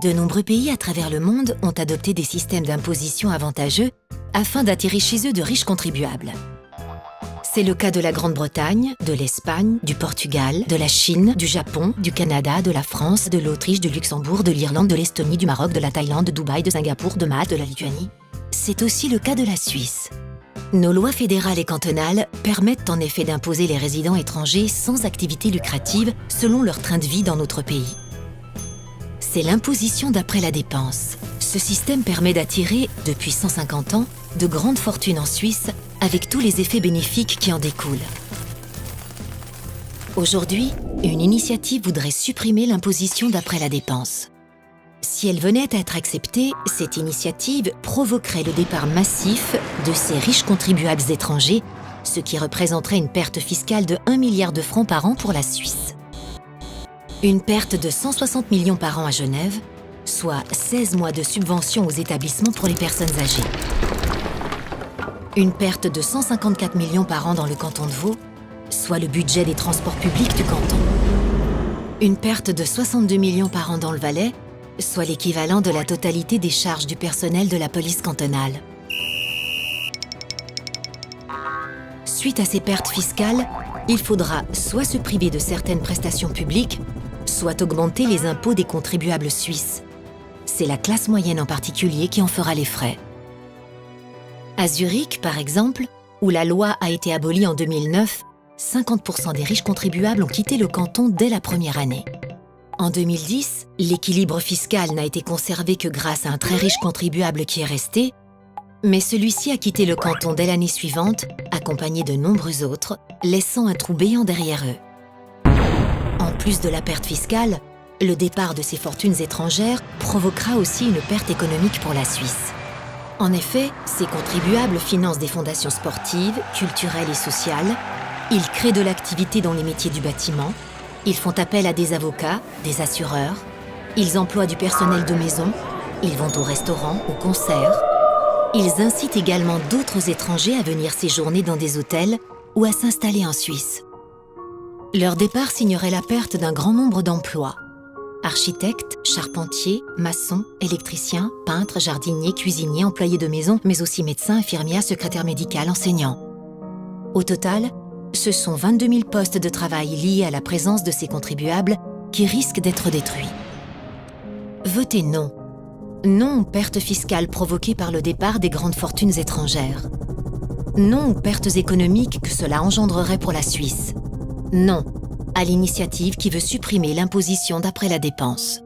De nombreux pays à travers le monde ont adopté des systèmes d'imposition avantageux afin d'attirer chez eux de riches contribuables. C'est le cas de la Grande-Bretagne, de l'Espagne, du Portugal, de la Chine, du Japon, du Canada, de la France, de l'Autriche, du Luxembourg, de l'Irlande, de l'Estonie, du Maroc, de la Thaïlande, de Dubaï, de Singapour, de Malte, de la Lituanie. C'est aussi le cas de la Suisse. Nos lois fédérales et cantonales permettent en effet d'imposer les résidents étrangers sans activité lucrative selon leur train de vie dans notre pays. C'est l'imposition d'après la dépense. Ce système permet d'attirer, depuis 150 ans, de grandes fortunes en Suisse, avec tous les effets bénéfiques qui en découlent. Aujourd'hui, une initiative voudrait supprimer l'imposition d'après la dépense. Si elle venait à être acceptée, cette initiative provoquerait le départ massif de ces riches contribuables étrangers, ce qui représenterait une perte fiscale de 1 milliard de francs par an pour la Suisse. Une perte de 160 millions par an à Genève, soit 16 mois de subvention aux établissements pour les personnes âgées. Une perte de 154 millions par an dans le canton de Vaud, soit le budget des transports publics du canton. Une perte de 62 millions par an dans le Valais, soit l'équivalent de la totalité des charges du personnel de la police cantonale. Suite à ces pertes fiscales, il faudra soit se priver de certaines prestations publiques, soit augmenter les impôts des contribuables suisses. C'est la classe moyenne en particulier qui en fera les frais. À Zurich, par exemple, où la loi a été abolie en 2009, 50% des riches contribuables ont quitté le canton dès la première année. En 2010, l'équilibre fiscal n'a été conservé que grâce à un très riche contribuable qui est resté, mais celui-ci a quitté le canton dès l'année suivante, accompagné de nombreux autres, laissant un trou béant derrière eux. En plus de la perte fiscale, le départ de ces fortunes étrangères provoquera aussi une perte économique pour la Suisse. En effet, ces contribuables financent des fondations sportives, culturelles et sociales, ils créent de l'activité dans les métiers du bâtiment, ils font appel à des avocats, des assureurs, ils emploient du personnel de maison, ils vont au restaurant, au concert. Ils incitent également d'autres étrangers à venir séjourner dans des hôtels ou à s'installer en Suisse. Leur départ signerait la perte d'un grand nombre d'emplois. Architectes, charpentiers, maçons, électriciens, peintres, jardiniers, cuisiniers, employés de maison, mais aussi médecins, infirmières, secrétaires médicales, enseignants. Au total, ce sont 22 000 postes de travail liés à la présence de ces contribuables qui risquent d'être détruits. Votez non. Non aux pertes fiscales provoquées par le départ des grandes fortunes étrangères. Non aux pertes économiques que cela engendrerait pour la Suisse. Non à l'initiative qui veut supprimer l'imposition d'après la dépense.